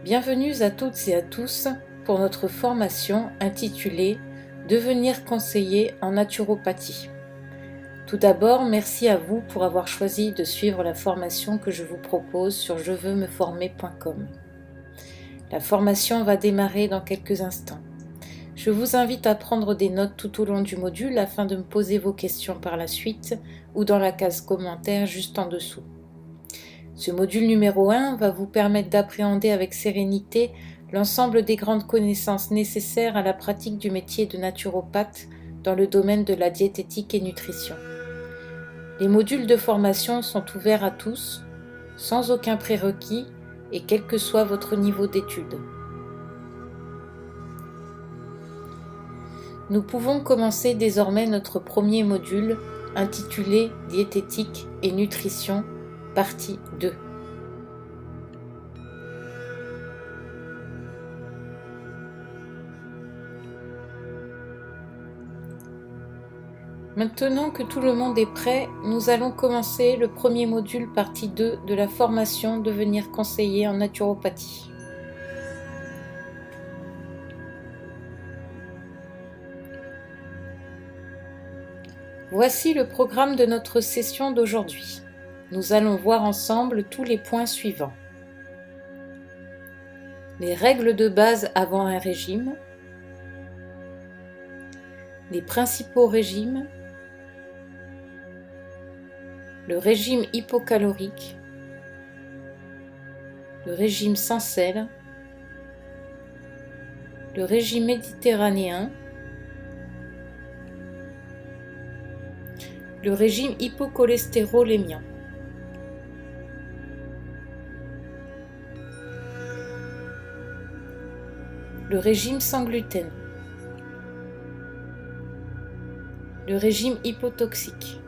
Bienvenue à toutes et à tous pour notre formation intitulée « Devenir conseiller en naturopathie ». Tout d'abord, merci à vous pour avoir choisi de suivre la formation que je vous propose sur jeveuxmeformer.com. La formation va démarrer dans quelques instants. Je vous invite à prendre des notes tout au long du module afin de me poser vos questions par la suite ou dans la case commentaires juste en dessous. Ce module numéro 1 va vous permettre d'appréhender avec sérénité l'ensemble des grandes connaissances nécessaires à la pratique du métier de naturopathe dans le domaine de la diététique et nutrition. Les modules de formation sont ouverts à tous, sans aucun prérequis et quel que soit votre niveau d'études. Nous pouvons commencer désormais notre premier module intitulé « Diététique et nutrition » partie 2. Maintenant que tout le monde est prêt, nous allons commencer le premier module partie 2 de la formation Devenir conseiller en naturopathie. Voici le programme de notre session d'aujourd'hui. Nous allons voir ensemble tous les points suivants. Les règles de base avant un régime, les principaux régimes, le régime hypocalorique, le régime sans sel, le régime méditerranéen, le régime hypocholestérolémien. Le régime sans gluten, le régime hypotoxique,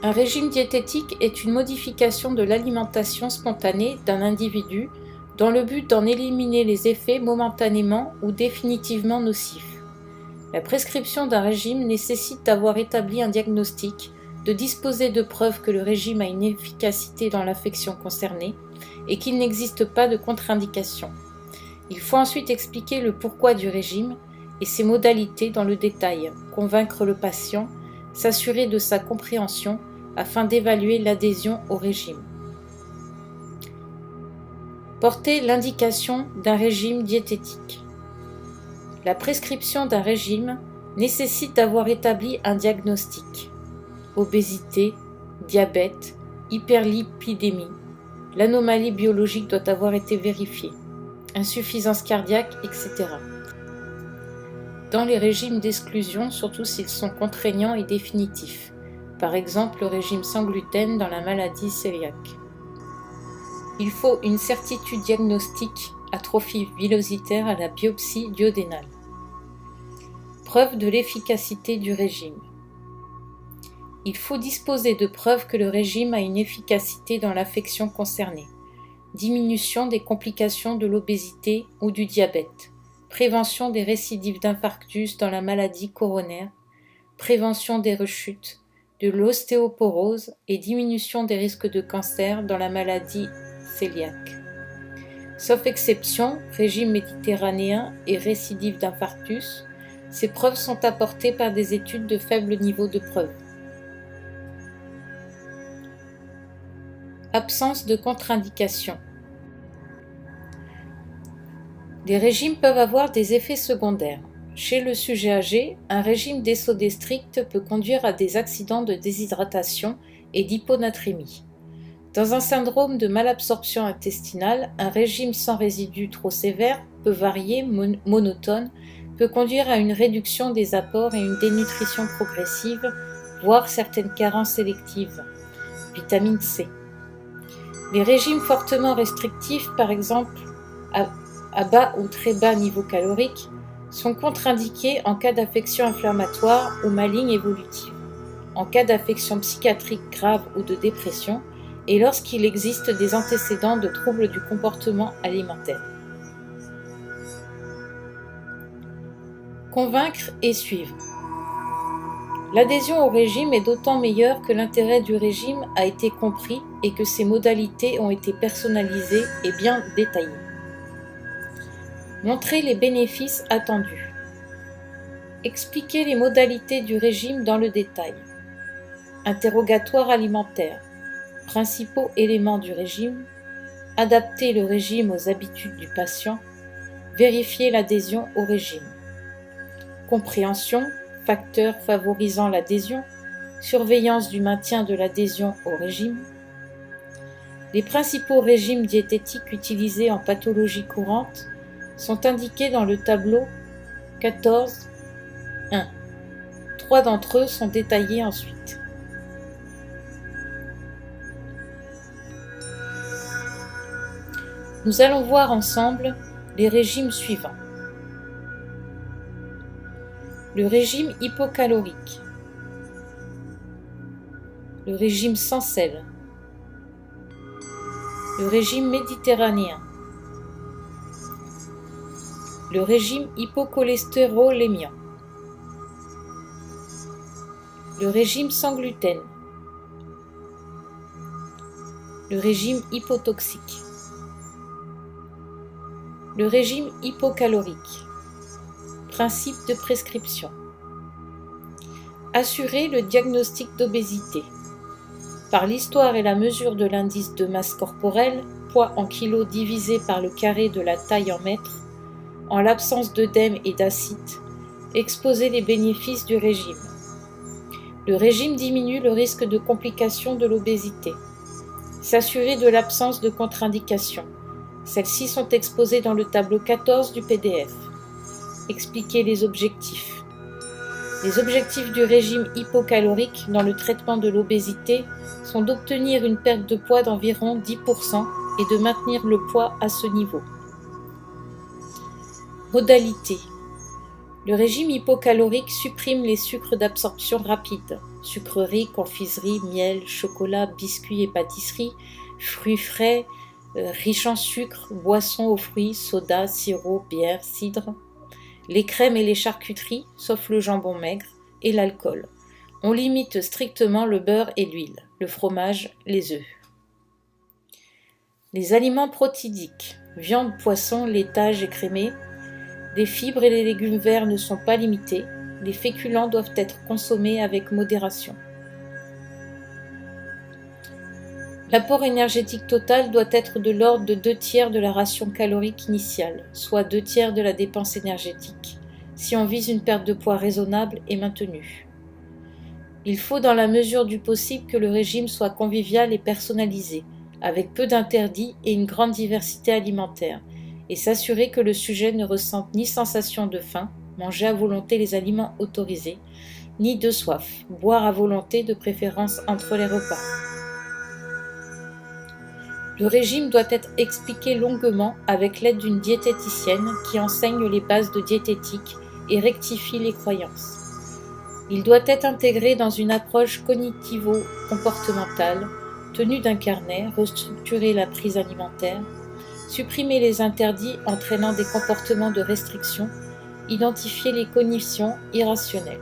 un régime diététique est une modification de l'alimentation spontanée d'un individu dans le but d'en éliminer les effets momentanément ou définitivement nocifs. La prescription d'un régime nécessite d'avoir établi un diagnostic, de disposer de preuves que le régime a une efficacité dans l'affection concernée et qu'il n'existe pas de contre-indication. Il faut ensuite expliquer le pourquoi du régime et ses modalités dans le détail, convaincre le patient, s'assurer de sa compréhension afin d'évaluer l'adhésion au régime. Porter l'indication d'un régime diététique. La prescription d'un régime nécessite d'avoir établi un diagnostic. Obésité, diabète, hyperlipidémie. L'anomalie biologique doit avoir été vérifiée. Insuffisance cardiaque, etc. Dans les régimes d'exclusion, surtout s'ils sont contraignants et définitifs. Par exemple, le régime sans gluten dans la maladie cœliaque. Il faut une certitude diagnostique, atrophie villositaire à la biopsie duodénale. Preuve de l'efficacité du régime. Il faut disposer de preuves que le régime a une efficacité dans l'affection concernée. Diminution des complications de l'obésité ou du diabète. Prévention des récidives d'infarctus dans la maladie coronaire. Prévention des rechutes, de l'ostéoporose et diminution des risques de cancer dans la maladie cœliaque. Sauf exception, régime méditerranéen et récidive d'infarctus, ces preuves sont apportées par des études de faible niveau de preuve. Absence de contre-indication. Les régimes peuvent avoir des effets secondaires. Chez le sujet âgé, un régime DSOD strict peut conduire à des accidents de déshydratation et d'hyponatrémie. Dans un syndrome de malabsorption intestinale, un régime sans résidus trop sévère, peu varié, monotone, peut conduire à une réduction des apports et une dénutrition progressive, voire certaines carences sélectives. Vitamine C. Les régimes fortement restrictifs, par exemple à bas ou très bas niveau calorique, sont contre-indiqués en cas d'affection inflammatoire ou maligne évolutive, en cas d'affection psychiatrique grave ou de dépression, et lorsqu'il existe des antécédents de troubles du comportement alimentaire. Convaincre et suivre. L'adhésion au régime est d'autant meilleure que l'intérêt du régime a été compris et que ses modalités ont été personnalisées et bien détaillées. Montrer les bénéfices attendus. Expliquer les modalités du régime dans le détail. Interrogatoire alimentaire. Principaux éléments du régime. Adapter le régime aux habitudes du patient. Vérifier l'adhésion au régime. Compréhension, facteurs favorisant l'adhésion. Surveillance du maintien de l'adhésion au régime. Les principaux régimes diététiques utilisés en pathologie courante sont indiqués dans le tableau 14.1. 3 d'entre eux sont détaillés ensuite. Nous allons voir ensemble les régimes suivants. Le régime hypocalorique, le régime sans sel, le régime méditerranéen, le régime hypocholestérolémien, le régime sans gluten, le régime hypotoxique, le régime hypocalorique. Principe de prescription. Assurer le diagnostic d'obésité. Par l'histoire et la mesure de l'indice de masse corporelle, poids en kilos divisé par le carré de la taille en mètres, en l'absence d'œdème et d'acide, exposer les bénéfices du régime. Le régime diminue le risque de complications de l'obésité. S'assurer de l'absence de contre-indications. Celles-ci sont exposées dans le tableau 14 du PDF. Expliquer les objectifs. Les objectifs du régime hypocalorique dans le traitement de l'obésité sont d'obtenir une perte de poids d'environ 10% et de maintenir le poids à ce niveau. Modalité. Le régime hypocalorique supprime les sucres d'absorption rapide, sucreries, confiseries, miel, chocolat, biscuits et pâtisseries, fruits frais, riches en sucre, boissons aux fruits, soda, sirop, bière, cidre, les crèmes et les charcuteries, sauf le jambon maigre, et l'alcool. On limite strictement le beurre et l'huile, le fromage, les œufs. Les aliments protidiques, viande, poisson, laitage écrémé, les fibres et les légumes verts ne sont pas limités, les féculents doivent être consommés avec modération. L'apport énergétique total doit être de l'ordre de 2/3 de la ration calorique initiale, soit 2/3 de la dépense énergétique, si on vise une perte de poids raisonnable et maintenue. Il faut dans la mesure du possible que le régime soit convivial et personnalisé, avec peu d'interdits et une grande diversité alimentaire, et s'assurer que le sujet ne ressente ni sensation de faim, manger à volonté les aliments autorisés, ni de soif, boire à volonté de préférence entre les repas. Le régime doit être expliqué longuement avec l'aide d'une diététicienne qui enseigne les bases de diététique et rectifie les croyances. Il doit être intégré dans une approche cognitivo-comportementale, tenue d'un carnet, restructurer la prise alimentaire, supprimer les interdits entraînant des comportements de restriction, identifier les cognitions irrationnelles,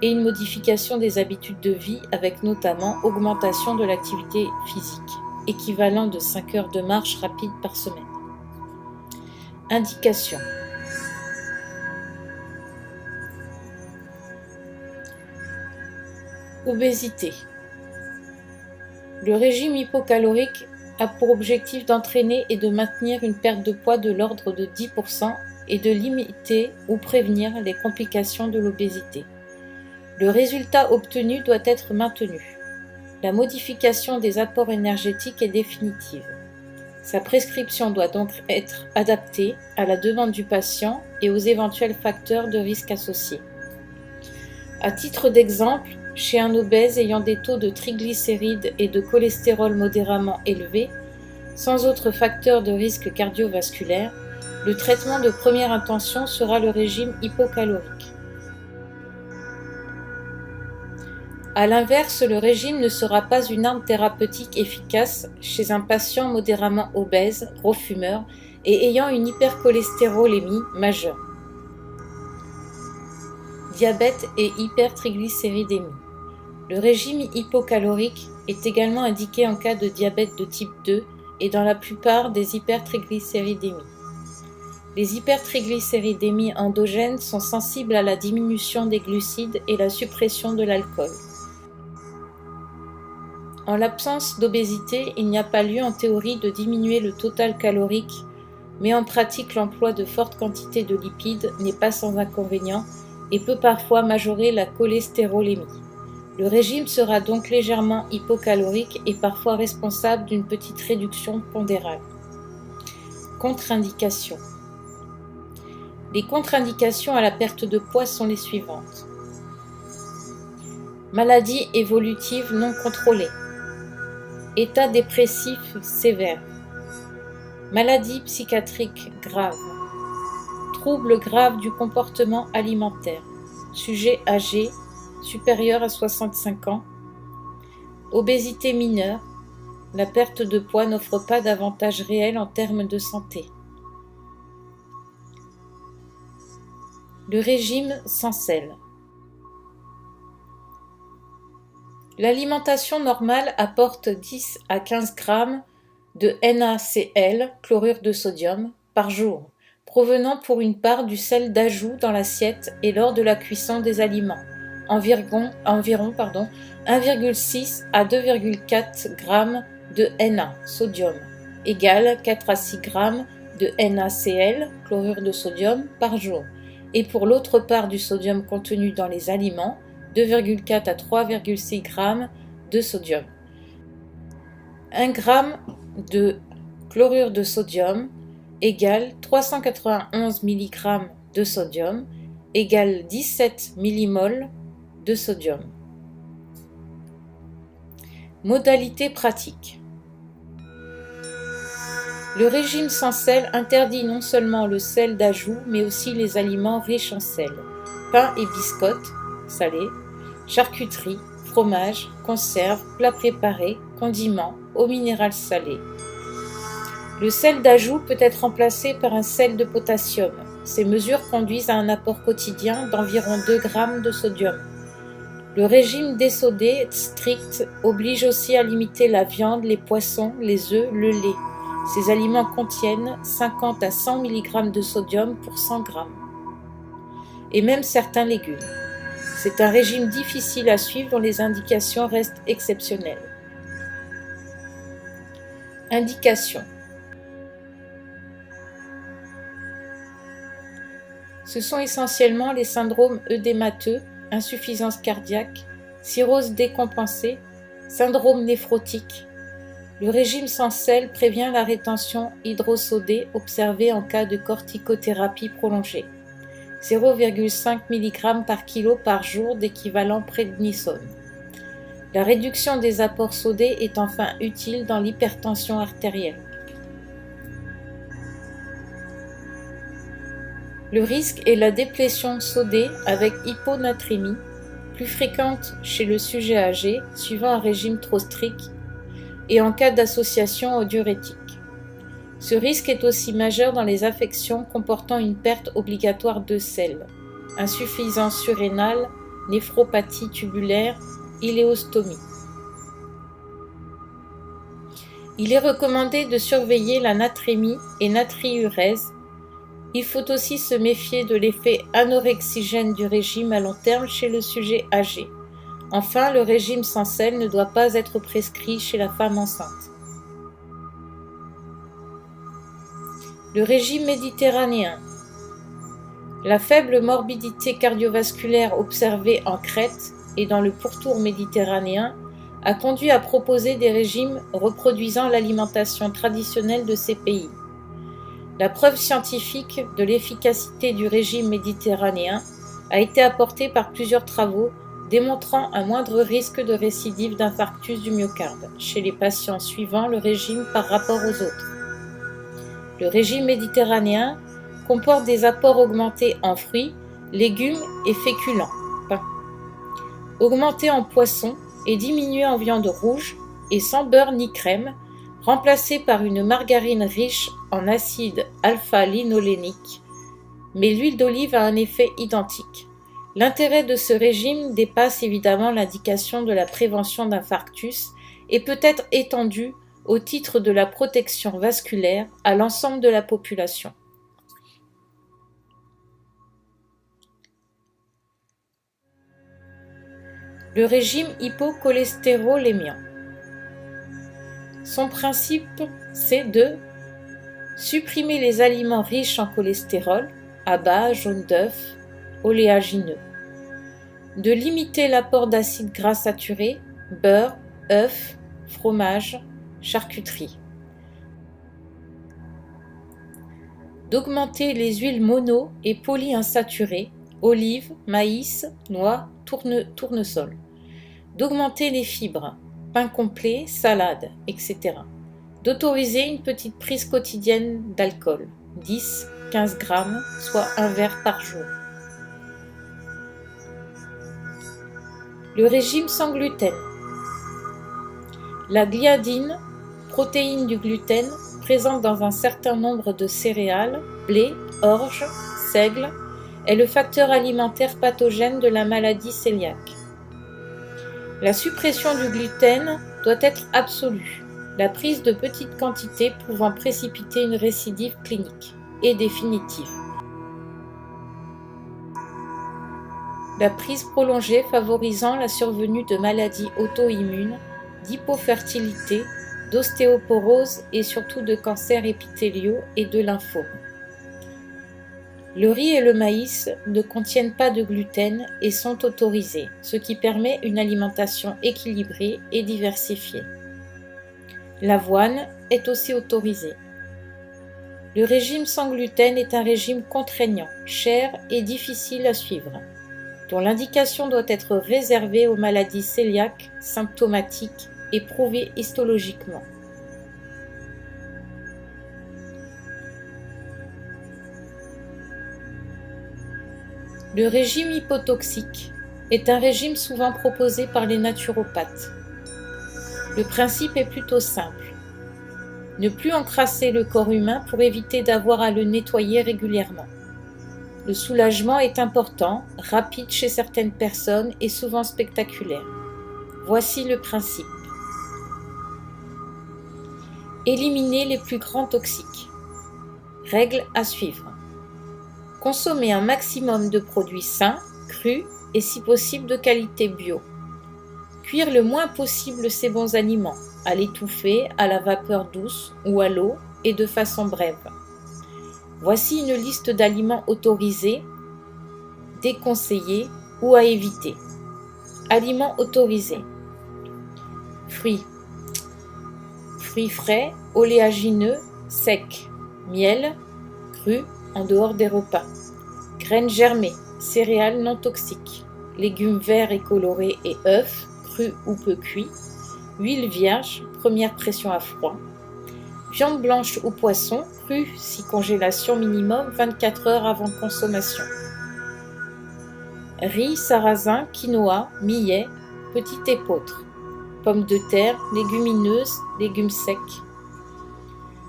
et une modification des habitudes de vie avec notamment augmentation de l'activité physique, équivalent de 5 heures de marche rapide par semaine. Indications. Obésité. Le régime hypocalorique a pour objectif d'entraîner et de maintenir une perte de poids de l'ordre de 10% et de limiter ou prévenir les complications de l'obésité. Le résultat obtenu doit être maintenu. La modification des apports énergétiques est définitive. Sa prescription doit donc être adaptée à la demande du patient et aux éventuels facteurs de risque associés. À titre d'exemple, chez un obèse ayant des taux de triglycérides et de cholestérol modérément élevés, sans autres facteurs de risque cardiovasculaire, le traitement de première intention sera le régime hypocalorique. A l'inverse, le régime ne sera pas une arme thérapeutique efficace chez un patient modérément obèse, gros fumeur et ayant une hypercholestérolémie majeure. diabète et hypertriglycéridémie. Le régime hypocalorique est également indiqué en cas de diabète de type 2 et dans la plupart des hypertriglycéridémies. Les hypertriglycéridémies endogènes sont sensibles à la diminution des glucides et la suppression de l'alcool. En l'absence d'obésité, il n'y a pas lieu en théorie de diminuer le total calorique, mais en pratique l'emploi de fortes quantités de lipides n'est pas sans inconvénient et peut parfois majorer la cholestérolémie. Le régime sera donc légèrement hypocalorique et parfois responsable d'une petite réduction pondérale. Contre-indications. Les contre-indications à la perte de poids sont les suivantes. Maladie évolutive non contrôlée. État dépressif sévère. Maladie psychiatrique grave. Troubles graves du comportement alimentaire. Sujet âgé, supérieur à 65 ans. Obésité mineure. La perte de poids n'offre pas d'avantages réels en termes de santé. Le régime sans sel. L'alimentation normale apporte 10 à 15 g de NaCl, chlorure de sodium, par jour, provenant pour une part du sel d'ajout dans l'assiette et lors de la cuisson des aliments, environ 1,6 à 2,4 g de Na, sodium, égale 4 à 6 g de NaCl, chlorure de sodium, par jour, et pour l'autre part du sodium contenu dans les aliments, 2,4 à 3,6 g de sodium. 1 g de chlorure de sodium égale 391 mg de sodium égale 17 mmol de sodium. Modalité pratique. Le régime sans sel interdit non seulement le sel d'ajout, mais aussi les aliments riches en sel, pain et biscottes, salés, charcuterie, fromage, conserves, plats préparés, condiments, eau minérale salée. Le sel d'ajout peut être remplacé par un sel de potassium. Ces mesures conduisent à un apport quotidien d'environ 2 g de sodium. Le régime désodé strict oblige aussi à limiter la viande, les poissons, les œufs, le lait. Ces aliments contiennent 50 à 100 mg de sodium pour 100 g. Et même certains légumes. C'est un régime difficile à suivre dont les indications restent exceptionnelles. Indications. Ce sont essentiellement les syndromes œdémateux, insuffisance cardiaque, cirrhose décompensée, syndrome néphrotique. Le régime sans sel prévient la rétention hydrosodée observée en cas de corticothérapie prolongée. 0,5 mg par kilo par jour d'équivalent prédnisone. La réduction des apports sodés est enfin utile dans l'hypertension artérielle. Le risque est la déplétion sodée avec hyponatrémie, plus fréquente chez le sujet âgé, suivant un régime trop strict, et en cas d'association diurétique. Ce risque est aussi majeur dans les affections comportant une perte obligatoire de sel, insuffisance surrénale, néphropathie tubulaire, iléostomie. Il est recommandé de surveiller la natrémie et natriurèse. Il faut aussi se méfier de l'effet anorexigène du régime à long terme chez le sujet âgé. Enfin, le régime sans sel ne doit pas être prescrit chez la femme enceinte. Le régime méditerranéen. La faible morbidité cardiovasculaire observée en Crète et dans le pourtour méditerranéen a conduit à proposer des régimes reproduisant l'alimentation traditionnelle de ces pays. La preuve scientifique de l'efficacité du régime méditerranéen a été apportée par plusieurs travaux démontrant un moindre risque de récidive d'infarctus du myocarde chez les patients suivant le régime par rapport aux autres. Le régime méditerranéen comporte des apports augmentés en fruits, légumes et féculents, pain, augmentés en poissons et diminués en viande rouge et sans beurre ni crème, remplacés par une margarine riche en acide alpha-linolénique, mais l'huile d'olive a un effet identique. L'intérêt de ce régime dépasse évidemment l'indication de la prévention d'infarctus et peut être étendu au titre de la protection vasculaire à l'ensemble de la population. Le régime hypocholestérolémien. Son principe, c'est de supprimer les aliments riches en cholestérol, abats, jaune d'œuf, oléagineux, de limiter l'apport d'acides gras saturés, beurre, œufs, fromage, charcuterie, d'augmenter les huiles mono et polyinsaturées, olives, maïs, noix, tournesol, d'augmenter les fibres, pain complet, salade, etc. D'autoriser une petite prise quotidienne d'alcool, 10-15 grammes, soit un verre par jour. Le régime sans gluten. La gliadine, protéine du gluten, présente dans un certain nombre de céréales, blé, orge, seigle, est le facteur alimentaire pathogène de la maladie cœliaque. La suppression du gluten doit être absolue, la prise de petites quantités pouvant précipiter une récidive clinique et définitive. La prise prolongée favorisant la survenue de maladies auto-immunes, d'hypofertilité, d'ostéoporose et surtout de cancers épithéliaux et de lymphomes. Le riz et le maïs ne contiennent pas de gluten et sont autorisés, ce qui permet une alimentation équilibrée et diversifiée. L'avoine est aussi autorisée. Le régime sans gluten est un régime contraignant, cher et difficile à suivre, dont l'indication doit être réservée aux maladies cœliaques symptomatiques et prouvées histologiquement. Le régime hypotoxique est un régime souvent proposé par les naturopathes. Le principe est plutôt simple. Ne plus encrasser le corps humain pour éviter d'avoir à le nettoyer régulièrement. Le soulagement est important, rapide chez certaines personnes et souvent spectaculaire. Voici le principe. Éliminer les plus grands toxiques. Règle à suivre. Consommer un maximum de produits sains, crus et si possible de qualité bio. Cuire le moins possible ces bons aliments, à l'étouffer, à la vapeur douce ou à l'eau et de façon brève. Voici une liste d'aliments autorisés, déconseillés ou à éviter. Aliments autorisés. Fruits. Fruits frais, oléagineux, secs. Miel, cru, en dehors des repas. Graines germées, céréales non toxiques. Légumes verts et colorés et œufs, crus ou peu cuits. Huile vierge, première pression à froid. Viande blanche ou poisson, cru si congélation minimum 24 heures avant consommation. Riz, sarrasin, quinoa, millet, petit épeautre. Pommes de terre, légumineuses, légumes secs.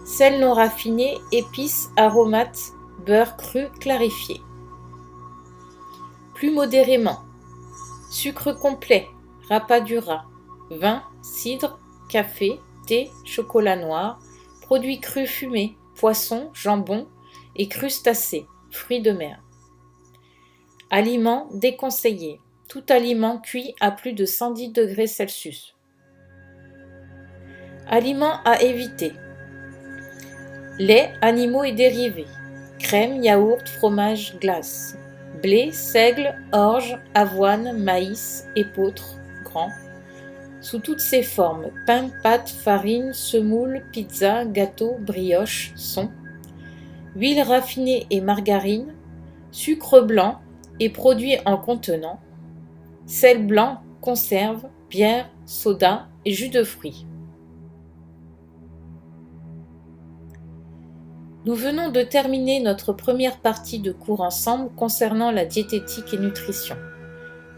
Sel non raffiné, épices, aromates, beurre cru clarifié. Plus modérément. Sucre complet, rapadura, vin, cidre, café, thé, chocolat noir, produits crus fumés, poissons, jambon et crustacés, fruits de mer. Aliments déconseillés. Tout aliment cuit à plus de 110 degrés Celsius. Aliments à éviter. Lait, animaux et dérivés. Crème, yaourt, fromage, glace. Blé, seigle, orge, avoine, maïs, épeautre, grand. Sous toutes ses formes, pain, pâte, farine, semoule, pizza, gâteau, brioche, son. Huile raffinée et margarine. Sucre blanc et produits en contenant. Sel blanc, conserve, bière, soda et jus de fruits. Nous venons de terminer notre première partie de cours ensemble concernant la diététique et nutrition.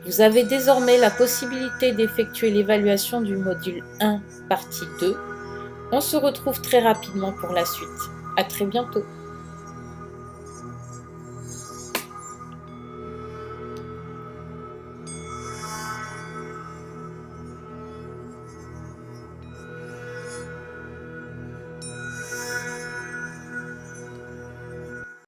Vous avez désormais la possibilité d'effectuer l'évaluation du module 1, partie 2. On se retrouve très rapidement pour la suite. À très bientôt.